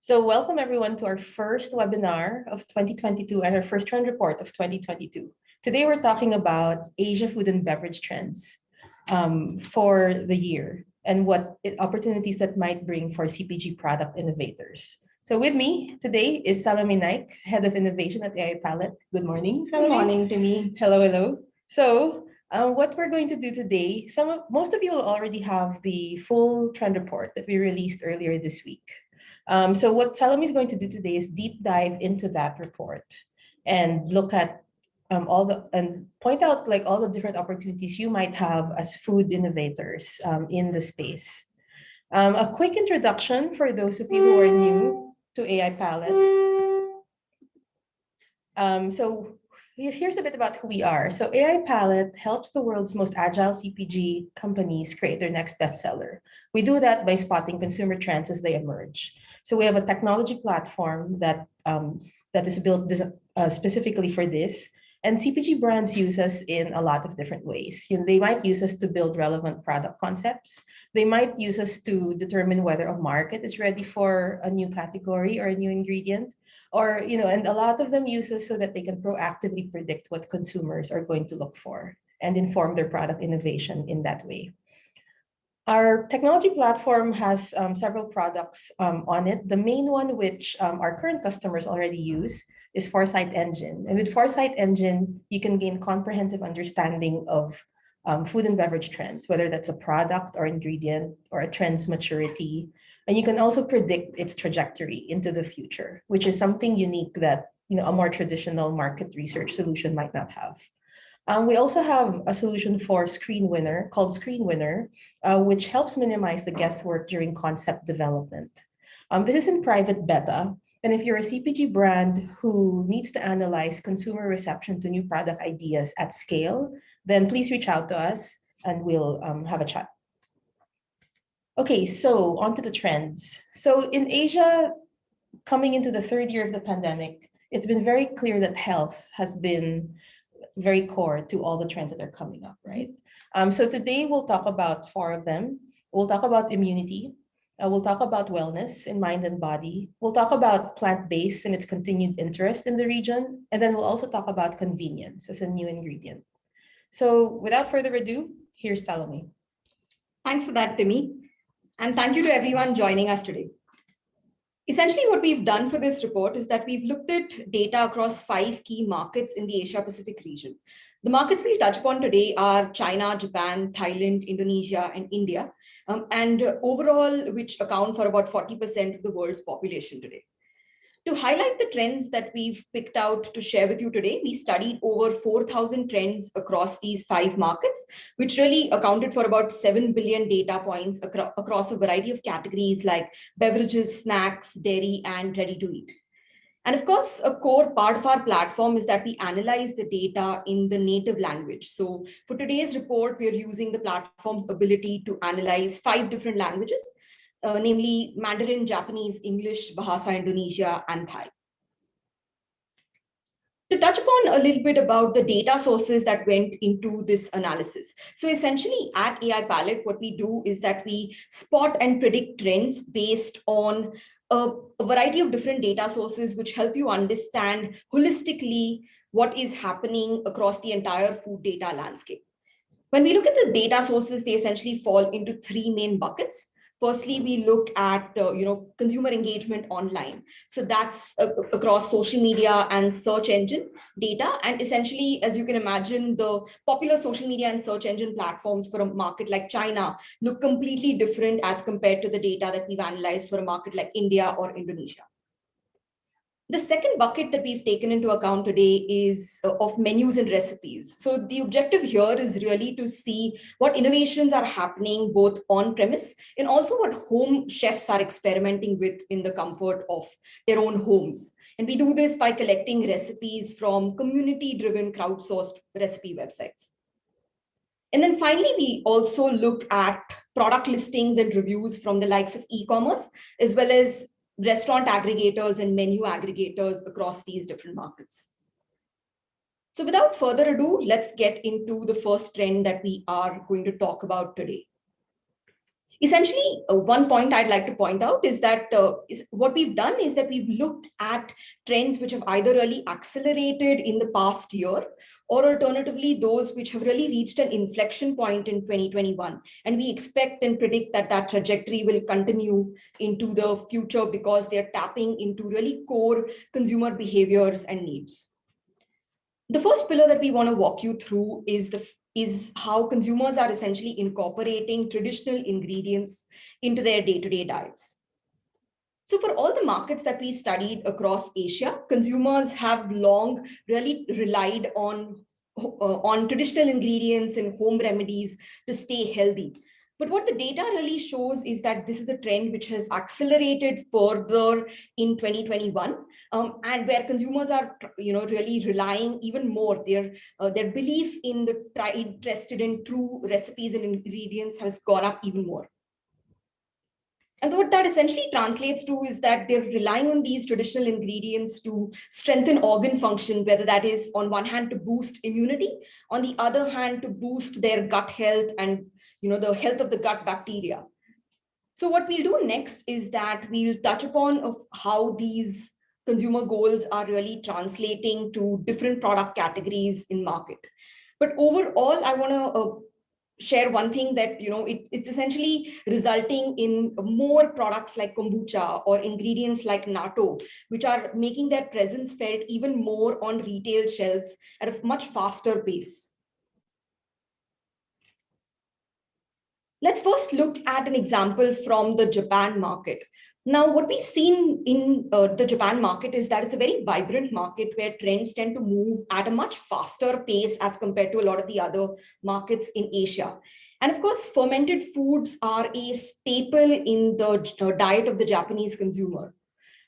So welcome everyone to our first webinar of 2022 and our first trend report of 2022. Today we're talking about Asia food and beverage trends for the year and what opportunities that might bring for CPG product innovators. So with me today is Salome Naik, Head of Innovation at AI Palette. Good morning, Salome. Good morning, Timmy. Hello, hello. So what we're going to do today, most of you will already have the full trend report that we released earlier this week. So what Salome is going to do today is deep dive into that report and look at and point out like all the different opportunities you might have as food innovators in the space. A quick introduction for those of you who are new to AI Palette. So here's a bit about who we are. So AI Palette helps the world's most agile CPG companies create their next bestseller. We do that by spotting consumer trends as they emerge. So we have a technology platform that is built specifically for this. And CPG brands use us in a lot of different ways. They might use us to build relevant product concepts. They might use us to determine whether a market is ready for a new category or a new ingredient. Or, and a lot of them use us so that they can proactively predict what consumers are going to look for and inform their product innovation in that way. Our technology platform has several products on it. The main one, which our current customers already use, is Foresight Engine. And with Foresight Engine, you can gain comprehensive understanding of food and beverage trends, whether that's a product or ingredient or a trend's maturity. And you can also predict its trajectory into the future, which is something unique that a more traditional market research solution might not have. We also have a solution for Screen Winner called Screen Winner, which helps minimize the guesswork during concept development. This is in private beta. And if you're a CPG brand who needs to analyze consumer reception to new product ideas at scale, then please reach out to us and we'll have a chat. Okay, so on to the trends. So in Asia, coming into the third year of the pandemic, it's been very clear that health has been very core to all the trends that are coming up, right? So today we'll talk about 4 of them. We'll talk about immunity. We'll talk about wellness in mind and body. We'll talk about plant-based and its continued interest in the region. And then we'll also talk about convenience as a new ingredient. So without further ado, here's Salome. Thanks for that, Timmy. And thank you to everyone joining us today. Essentially, what we've done for this report is that we've looked at data across 5 key markets in the Asia-Pacific region. The markets we'll touch upon today are China, Japan, Thailand, Indonesia, and India, and overall, which account for about 40% of the world's population today. To highlight the trends that we've picked out to share with you today, we studied over 4,000 trends across these 5 markets, which really accounted for about 7 billion data points across a variety of categories like beverages, snacks, dairy, and ready to eat. And of course, a core part of our platform is that we analyze the data in the native language. So for today's report, we're using the platform's ability to analyze 5 different languages, namely Mandarin, Japanese, English, Bahasa Indonesia, and Thai. To touch upon a little bit about the data sources that went into this analysis. So essentially at AI Palette, what we do is that we spot and predict trends based on a variety of different data sources which help you understand holistically what is happening across the entire food data landscape. When we look at the data sources, they essentially fall into 3 main buckets. Firstly, we look at consumer engagement online. So that's across social media and search engine data. And essentially, as you can imagine, the popular social media and search engine platforms for a market like China look completely different as compared to the data that we've analyzed for a market like India or Indonesia. The second bucket that we've taken into account today is of menus and recipes. So the objective here is really to see what innovations are happening both on premise and also what home chefs are experimenting with in the comfort of their own homes. And we do this by collecting recipes from community-driven crowdsourced recipe websites. And then finally, we also look at product listings and reviews from the likes of e-commerce, as well as restaurant aggregators and menu aggregators across these different markets. So without further ado, let's get into the first trend that we are going to talk about today. Essentially, one point I'd like to point out is that what we've done is that we've looked at trends which have either really accelerated in the past year, or alternatively, those which have really reached an inflection point in 2021. And we expect and predict that that trajectory will continue into the future because they're tapping into really core consumer behaviors and needs. The first pillar that we want to walk you through is how consumers are essentially incorporating traditional ingredients into their day-to-day diets. So for all the markets that we studied across Asia, consumers have long really relied on traditional ingredients and home remedies to stay healthy. But what the data really shows is that this is a trend which has accelerated further in 2021, and where consumers are, really relying even more. Their belief in the tried, tested, and true recipes and ingredients has gone up even more. And what that essentially translates to is that they're relying on these traditional ingredients to strengthen organ function, whether that is on one hand to boost immunity, on the other hand to boost their gut health and the health of the gut bacteria. So what we'll do next is that we'll touch upon of how these consumer goals are really translating to different product categories in market. But overall, I want to share one thing that it's essentially resulting in more products like kombucha or ingredients like natto, which are making their presence felt even more on retail shelves at a much faster pace. Let's first look at an example from the Japan market. Now, what we've seen in the Japan market is that it's a very vibrant market where trends tend to move at a much faster pace as compared to a lot of the other markets in Asia. And of course, fermented foods are a staple in the diet of the Japanese consumer.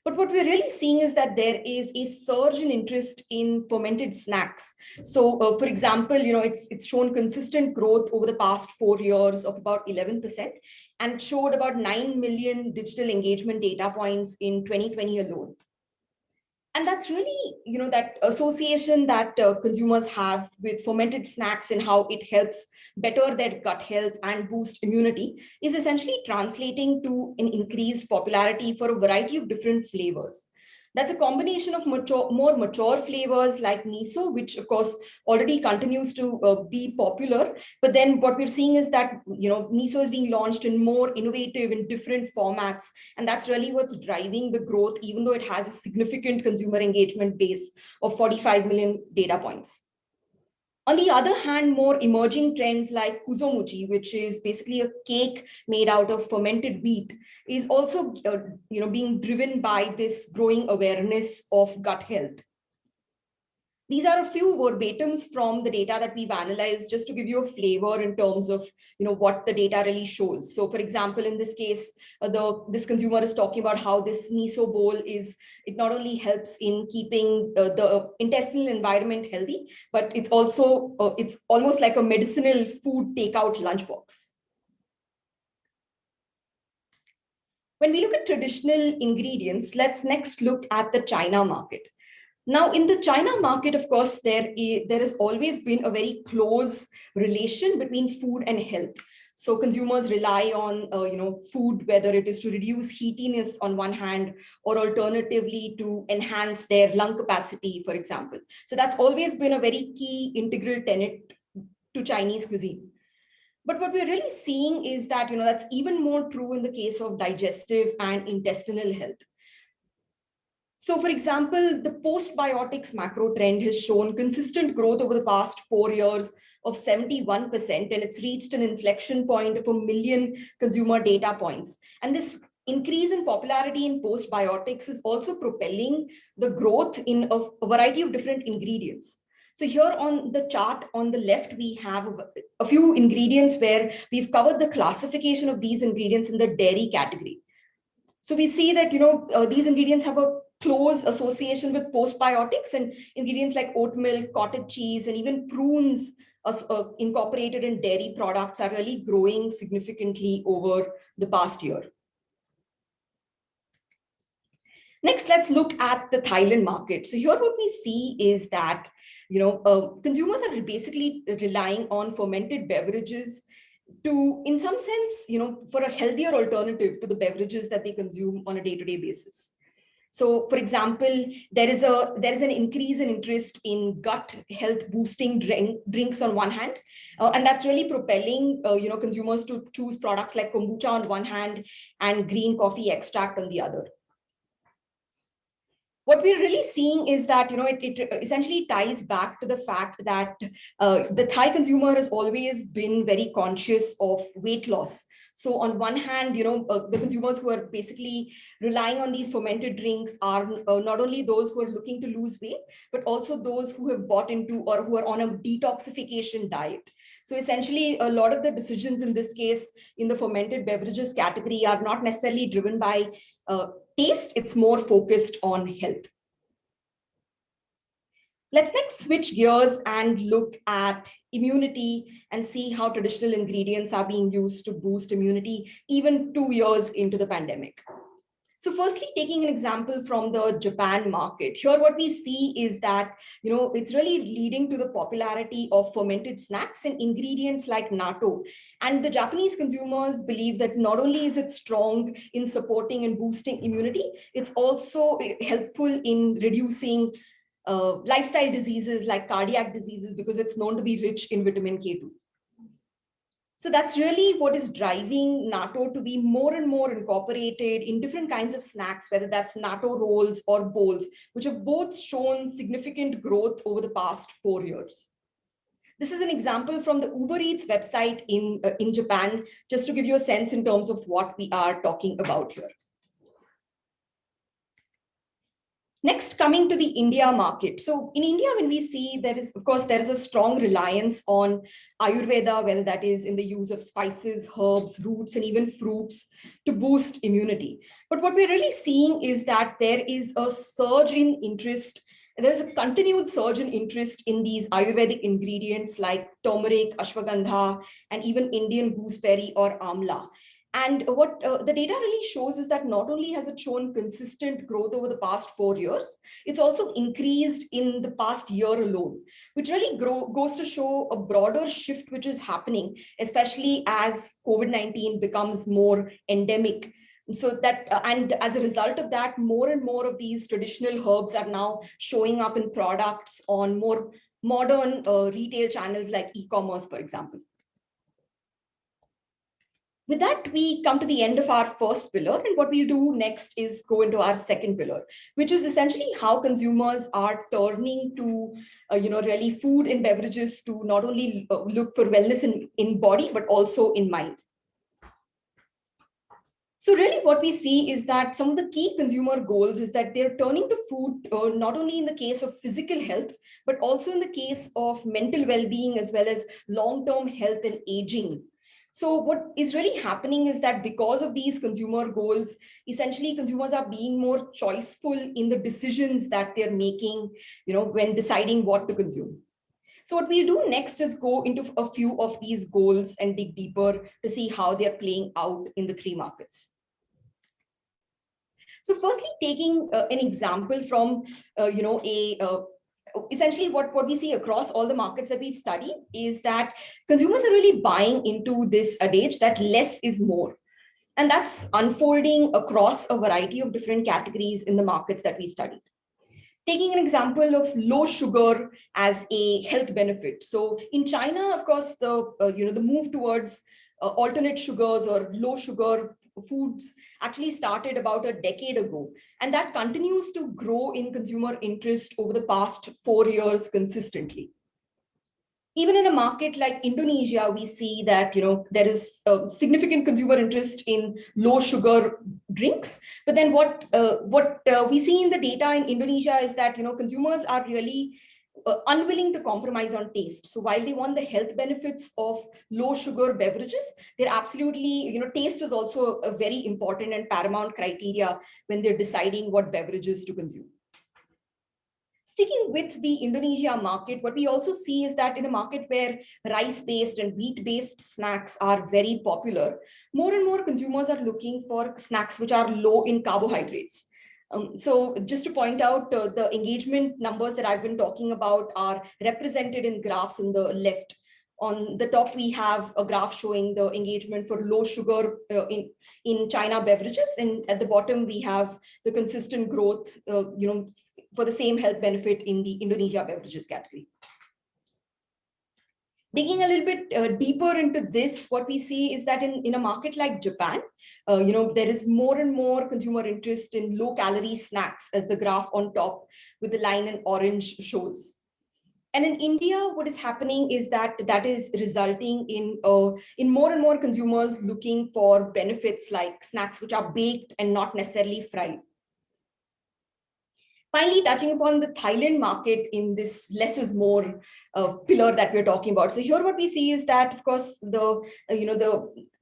But what we're really seeing is that there is a surge in interest in fermented snacks. So, for example, it's shown consistent growth over the past 4 years of about 11%, and showed about 9 million digital engagement data points in 2020 alone. And that's really, that association that consumers have with fermented snacks and how it helps better their gut health and boost immunity is essentially translating to an increased popularity for a variety of different flavors. That's a combination of more mature flavors like miso, which of course already continues to be popular. But then what we're seeing is that miso is being launched in more innovative and different formats, and that's really what's driving the growth, even though it has a significant consumer engagement base of 45 million data points. On the other hand, more emerging trends like kuzomuchi, which is basically a cake made out of fermented wheat, is also being driven by this growing awareness of gut health. These are a few verbatims from the data that we've analyzed, just to give you a flavor in terms of what the data really shows. So for example, in this case, this consumer is talking about how this miso bowl it not only helps in keeping the intestinal environment healthy, but it's also it's almost like a medicinal food takeout lunchbox. When we look at traditional ingredients, let's next look at the China market. Now, in the China market, of course, there has always been a very close relation between food and health. So consumers rely on food, whether it is to reduce heatiness on one hand, or alternatively to enhance their lung capacity, for example. So that's always been a very key integral tenet to Chinese cuisine. But what we're really seeing is that that's even more true in the case of digestive and intestinal health. So, for example, the postbiotics macro trend has shown consistent growth over the past 4 years of 71%, and it's reached an inflection point of 1 million consumer data points. And this increase in popularity in postbiotics is also propelling the growth in a variety of different ingredients. So here on the chart on the left, we have a few ingredients where we've covered the classification of these ingredients in the dairy category. So we see that these ingredients have a close association with postbiotics, and ingredients like oat milk, cottage cheese, and even prunes incorporated in dairy products are really growing significantly over the past year. Next, let's look at the Thailand market. So here what we see is that consumers are basically relying on fermented beverages to, in some sense, for a healthier alternative to the beverages that they consume on a day-to-day basis. So, for example, there is an increase in interest in gut health boosting drinks on one hand, and that's really propelling consumers to choose products like kombucha on one hand and green coffee extract on the other. What we're really seeing is that it essentially ties back to the fact that the Thai consumer has always been very conscious of weight loss. So on one hand, the consumers who are basically relying on these fermented drinks are not only those who are looking to lose weight, but also those who have bought into or who are on a detoxification diet. So essentially, a lot of the decisions in this case in the fermented beverages category are not necessarily driven by taste, it's more focused on health. Let's next switch gears and look at immunity and see how traditional ingredients are being used to boost immunity even 2 years into the pandemic. So firstly, taking an example from the Japan market, here what we see is that, it's really leading to the popularity of fermented snacks and ingredients like natto. And the Japanese consumers believe that not only is it strong in supporting and boosting immunity, it's also helpful in reducing lifestyle diseases like cardiac diseases because it's known to be rich in vitamin K2. So that's really what is driving natto to be more and more incorporated in different kinds of snacks, whether that's natto rolls or bowls, which have both shown significant growth over the past 4 years. This is an example from the Uber Eats website in Japan, just to give you a sense in terms of what we are talking about here. Next, coming to the India market. So in India, when we see there is a strong reliance on Ayurveda, whether that is in the use of spices, herbs, roots, and even fruits to boost immunity. But what we're really seeing is that there is a surge in interest. There's a continued surge in interest in these Ayurvedic ingredients like turmeric, ashwagandha, and even Indian gooseberry or amla. And what the data really shows is that not only has it shown consistent growth over the past 4 years, it's also increased in the past year alone, which really goes to show a broader shift which is happening, especially as COVID-19 becomes more endemic. So that, and as a result of that, more and more of these traditional herbs are now showing up in products on more modern retail channels like e-commerce, for example. With that, we come to the end of our first pillar. And what we'll do next is go into our second pillar, which is essentially how consumers are turning to, really food and beverages to not only look for wellness in body, but also in mind. So really what we see is that some of the key consumer goals is that they're turning to food, not only in the case of physical health, but also in the case of mental well-being, as well as long-term health and aging. So what is really happening is that because of these consumer goals, essentially consumers are being more choiceful in the decisions that they're making, when deciding what to consume. So what we'll do next is go into a few of these goals and dig deeper to see how they're playing out in the 3 markets. So firstly, taking an example from, essentially what we see across all the markets that we've studied is that consumers are really buying into this adage that less is more. And that's unfolding across a variety of different categories in the markets that we studied. Taking an example of low sugar as a health benefit. So in China, of course, the move towards alternate sugars or low sugar foods actually started about a decade ago. And that continues to grow in consumer interest over the past 4 years consistently. Even in a market like Indonesia, we see that there is significant consumer interest in low sugar drinks. But then what we see in the data in Indonesia is that consumers are really unwilling to compromise on taste. So while they want the health benefits of low sugar beverages, they're absolutely, taste is also a very important and paramount criteria when they're deciding what beverages to consume. Sticking with the Indonesia market, what we also see is that in a market where rice-based and wheat-based snacks are very popular, more and more consumers are looking for snacks which are low in carbohydrates. So just to point out, the engagement numbers that I've been talking about are represented in graphs on the left. On the top, we have a graph showing the engagement for low sugar in China beverages. And at the bottom, we have the consistent growth, for the same health benefit in the Indonesia beverages category. Digging a little bit deeper into this, what we see is that in a market like Japan, there is more and more consumer interest in low-calorie snacks, as the graph on top with the line in orange shows. And in India, what is happening is that is resulting in more and more consumers looking for benefits like snacks which are baked and not necessarily fried. Finally, touching upon the Thailand market in this less is more pillar that we're talking about. So here what we see is that, of course, the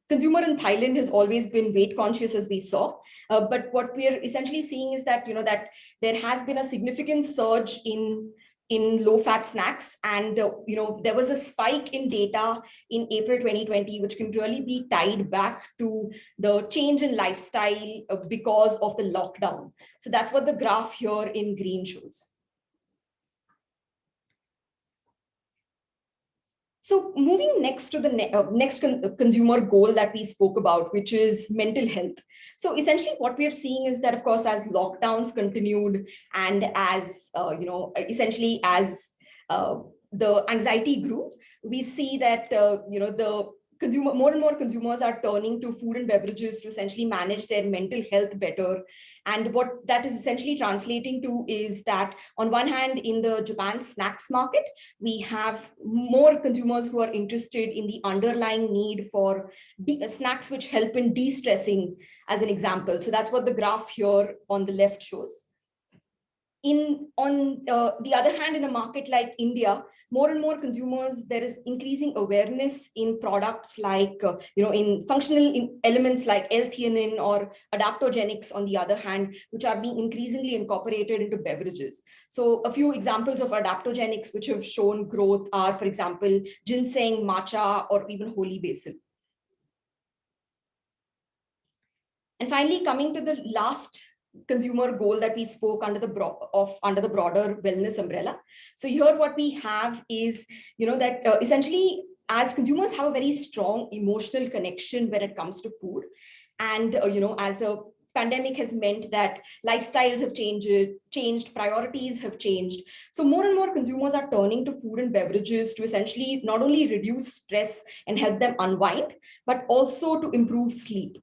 consumer in Thailand has always been weight conscious, as we saw. But what we're essentially seeing is that, that there has been a significant surge in low-fat snacks. And, there was a spike in data in April 2020, which can really be tied back to the change in lifestyle because of the lockdown. So that's what the graph here in green shows. So moving next to the next consumer goal that we spoke about, which is mental health. So essentially what we are seeing is that, of course, as lockdowns continued and as, essentially as the anxiety grew, we see that, more and more consumers are turning to food and beverages to essentially manage their mental health better. And what that is essentially translating to is that, on one hand, in the Japan snacks market, we have more consumers who are interested in the underlying need for snacks which help in de-stressing, as an example. So that's what the graph here on the left shows. On the other hand, in a market like India, more and more consumers, there is increasing awareness in products like, in functional elements like L-theanine or adaptogenics, on the other hand, which are being increasingly incorporated into beverages. So a few examples of adaptogenics which have shown growth are, for example, ginseng, matcha, or even holy basil. And finally, coming to the last consumer goal that we spoke under the broader wellness umbrella. So here what we have is, that essentially, as consumers have a very strong emotional connection when it comes to food, and as the pandemic has meant that lifestyles have changed, priorities have changed. So more and more consumers are turning to food and beverages to essentially not only reduce stress and help them unwind, but also to improve sleep.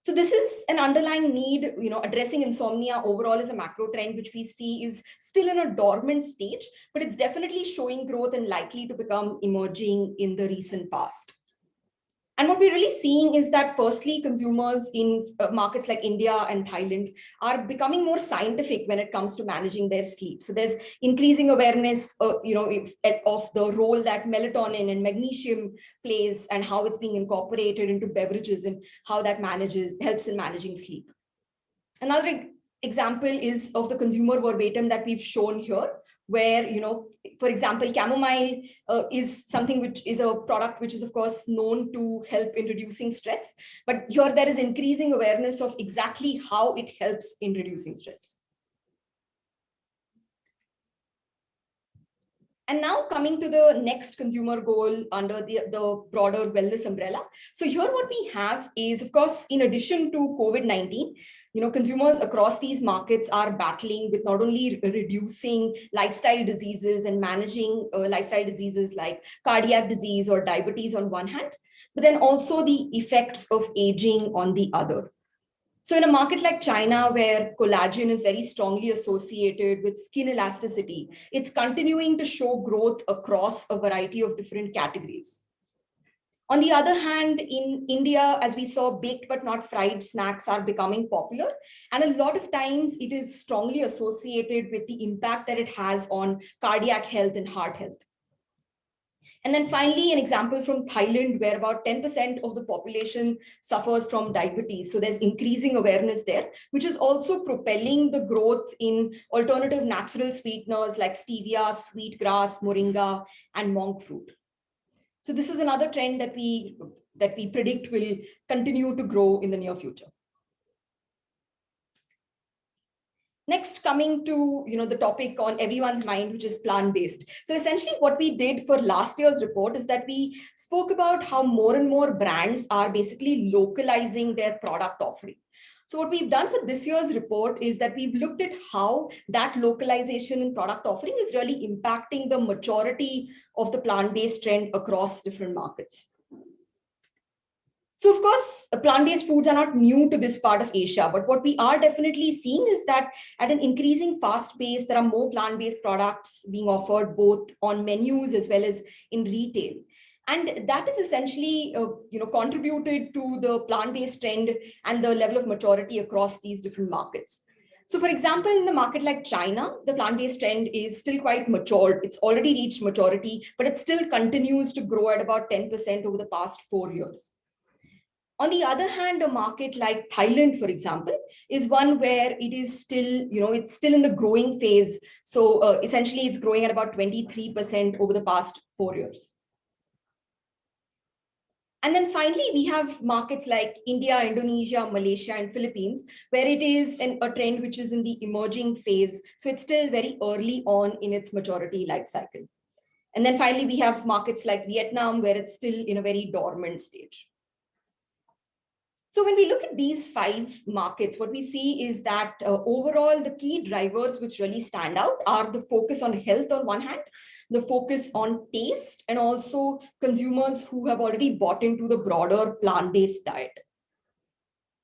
So this is an underlying need. Addressing insomnia overall is a macro trend, which we see is still in a dormant stage, but it's definitely showing growth and likely to become emerging in the recent past. And what we're really seeing is that, firstly, consumers in markets like India and Thailand are becoming more scientific when it comes to managing their sleep. So there's increasing awareness, of the role that melatonin and magnesium plays and how it's being incorporated into beverages and how that helps in managing sleep. Another example is of the consumer verbatim that we've shown here, where, for example, chamomile is something which is a product which is, of course, known to help in reducing stress. But here there is increasing awareness of exactly how it helps in reducing stress. And now coming to the next consumer goal under the broader wellness umbrella. So here what we have is, of course, in addition to COVID-19, consumers across these markets are battling with not only reducing lifestyle diseases and managing lifestyle diseases like cardiac disease or diabetes on one hand, but then also the effects of aging on the other. So in a market like China, where collagen is very strongly associated with skin elasticity, it's continuing to show growth across a variety of different categories. On the other hand, in India, as we saw, baked but not fried snacks are becoming popular. And a lot of times it is strongly associated with the impact that it has on cardiac health and heart health. And then finally, an example from Thailand, where about 10% of the population suffers from diabetes. So there's increasing awareness there, which is also propelling the growth in alternative natural sweeteners like stevia, sweetgrass, moringa, and monk fruit. So this is another trend that we predict will continue to grow in the near future. Next, coming to the topic on everyone's mind, which is plant-based. So essentially what we did for last year's report is that we spoke about how more and more brands are basically localizing their product offering. So what we've done for this year's report is that we've looked at how that localization in product offering is really impacting the maturity of the plant-based trend across different markets. So of course, plant-based foods are not new to this part of Asia, but what we are definitely seeing is that at an increasing fast pace, there are more plant-based products being offered both on menus as well as in retail. And that is essentially contributed to the plant-based trend and the level of maturity across these different markets. So for example, in the market like China, the plant-based trend is still quite mature. It's already reached maturity, but it still continues to grow at about 10% over the past 4 years. On the other hand, a market like Thailand, for example, is one where it is still, it's still in the growing phase. So essentially, it's growing at about 23% over the past 4 years. And then finally, we have markets like India, Indonesia, Malaysia, and Philippines, where it is a trend which is in the emerging phase. So it's still very early on in its maturity life cycle. And then finally, we have markets like Vietnam, where it's still in a very dormant stage. So when we look at these 5 markets, what we see is that overall, the key drivers which really stand out are the focus on health on one hand, the focus on taste, and also consumers who have already bought into the broader plant-based diet.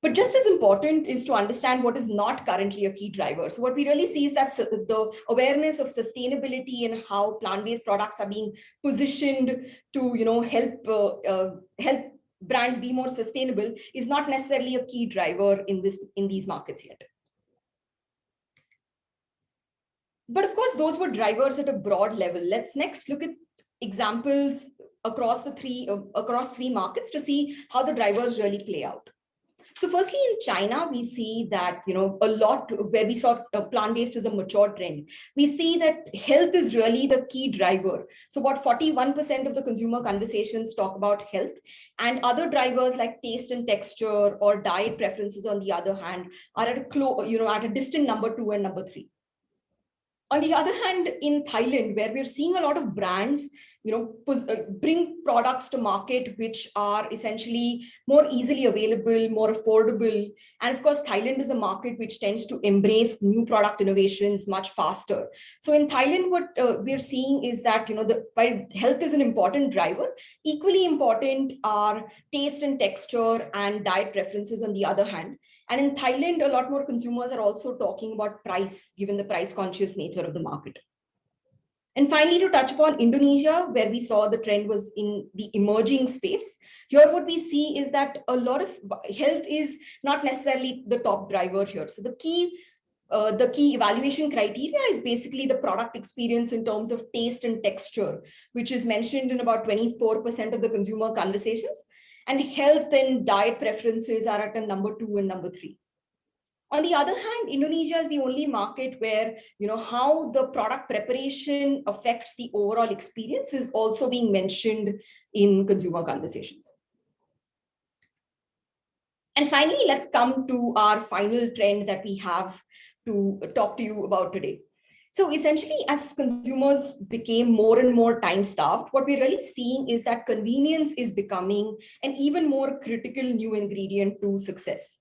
But just as important is to understand what is not currently a key driver. So what we really see is that the awareness of sustainability and how plant-based products are being positioned to help brands be more sustainable is not necessarily a key driver in these markets yet. But of course, those were drivers at a broad level. Let's next look at examples across three markets to see how the drivers really play out. So firstly, in China, we see that, a lot where we saw plant-based as a mature trend. We see that health is really the key driver. So about 41% of the consumer conversations talk about health, and other drivers like taste and texture or diet preferences, on the other hand, are at a distant number 2 and number 3. On the other hand, in Thailand, where we're seeing a lot of brands, bring products to market which are essentially more easily available, more affordable. And of course, Thailand is a market which tends to embrace new product innovations much faster. So in Thailand, what we're seeing is that, while health is an important driver, equally important are taste and texture and diet preferences on the other hand. And in Thailand, a lot more consumers are also talking about price, given the price conscious nature of the market. And finally, to touch upon Indonesia, where we saw the trend was in the emerging space, here what we see is that a lot of health is not necessarily the top driver here. So the key evaluation criteria is basically the product experience in terms of taste and texture, which is mentioned in about 24% of the consumer conversations. And health and diet preferences are at a number 2 and number 3. On the other hand, Indonesia is the only market where, how the product preparation affects the overall experience is also being mentioned in consumer conversations. And finally, let's come to our final trend that we have to talk to you about today. So essentially, as consumers became more and more time-starved, what we're really seeing is that convenience is becoming an even more critical new ingredient to success.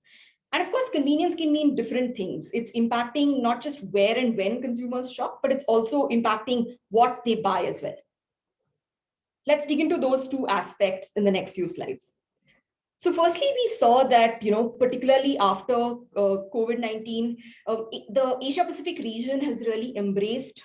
And of course, convenience can mean different things. It's impacting not just where and when consumers shop, but it's also impacting what they buy as well. Let's dig into those 2 aspects in the next few slides. So firstly, we saw that, particularly after COVID-19, the Asia Pacific region has really embraced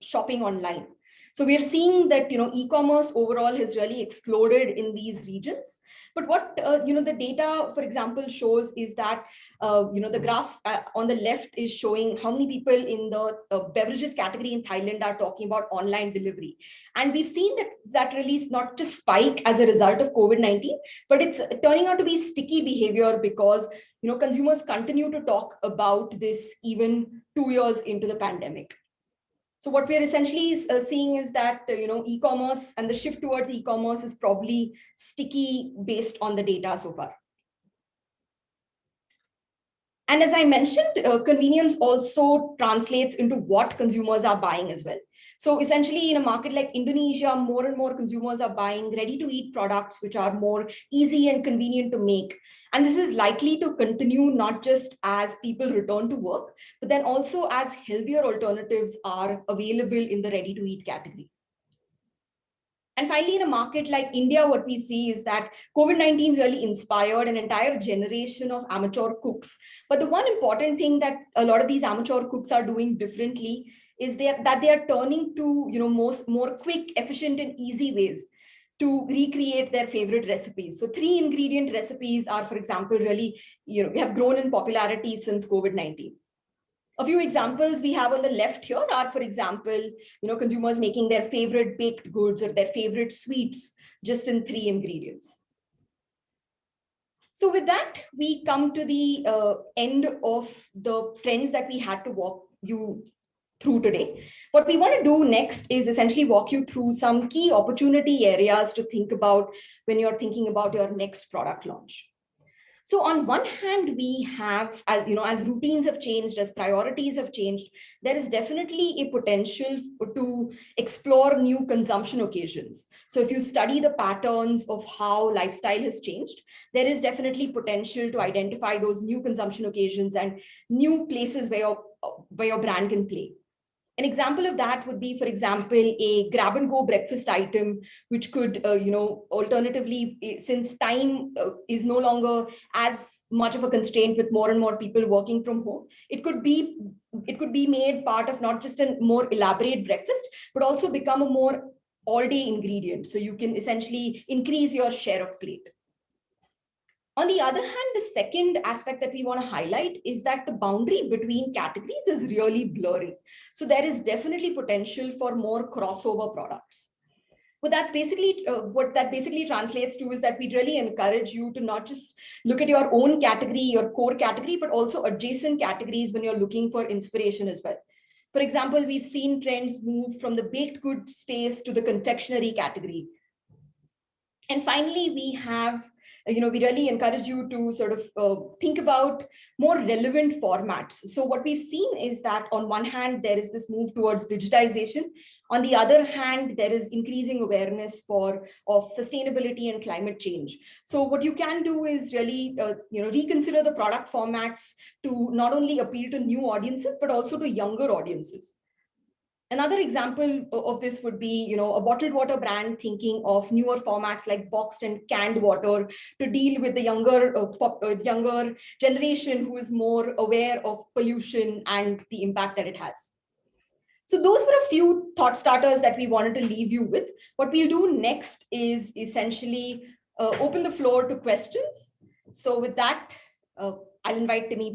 shopping online. So we're seeing that, e-commerce overall has really exploded in these regions. But what, the data, for example, shows is that, the graph on the left is showing how many people in the beverages category in Thailand are talking about online delivery. And we've seen that really is not just spike as a result of COVID-19, but it's turning out to be sticky behavior because, consumers continue to talk about this even 2 years into the pandemic. So what we're essentially seeing is that, e-commerce and the shift towards e-commerce is probably sticky based on the data so far. And as I mentioned, convenience also translates into what consumers are buying as well. So essentially, in a market like Indonesia, more and more consumers are buying ready-to-eat products, which are more easy and convenient to make. And this is likely to continue not just as people return to work, but then also as healthier alternatives are available in the ready-to-eat category. And finally, in a market like India, what we see is that COVID-19 really inspired an entire generation of amateur cooks. But the one important thing that a lot of these amateur cooks are doing differently is that they are turning to more quick, efficient, and easy ways to recreate their favorite recipes. So 3-ingredient recipes are, for example, really have grown in popularity since COVID-19. A few examples we have on the left here are, for example, consumers making their favorite baked goods or their favorite sweets just in 3 ingredients. So with that, we come to the end of the trends that we had to walk you through today. What we want to do next is essentially walk you through some key opportunity areas to think about when you're thinking about your next product launch. So on one hand, we have, as routines have changed, as priorities have changed, there is definitely a potential to explore new consumption occasions. So if you study the patterns of how lifestyle has changed, there is definitely potential to identify those new consumption occasions and new places where your brand can play. An example of that would be, for example, a grab and go breakfast item, which could, alternatively, since time is no longer as much of a constraint with more and more people working from home, it could be made part of not just a more elaborate breakfast, but also become a more all-day ingredient. So you can essentially increase your share of plate. On the other hand, the second aspect that we want to highlight is that the boundary between categories is really blurry. So there is definitely potential for more crossover products. But that's basically what that basically translates to is that we really encourage you to not just look at your own category, your core category, but also adjacent categories when you're looking for inspiration as well. For example, we've seen trends move from the baked goods space to the confectionery category. And finally, we we really encourage you to sort of think about more relevant formats. So what we've seen is that on one hand, there is this move towards digitization. On the other hand, there is increasing awareness of sustainability and climate change. So what you can do is really reconsider the product formats to not only appeal to new audiences, but also to younger audiences. Another example of this would be, a bottled water brand thinking of newer formats like boxed and canned water to deal with the younger generation who is more aware of pollution and the impact that it has. So those were a few thought starters that we wanted to leave you with. What we'll do next is essentially open the floor to questions. So with that, I'll invite Timmy back.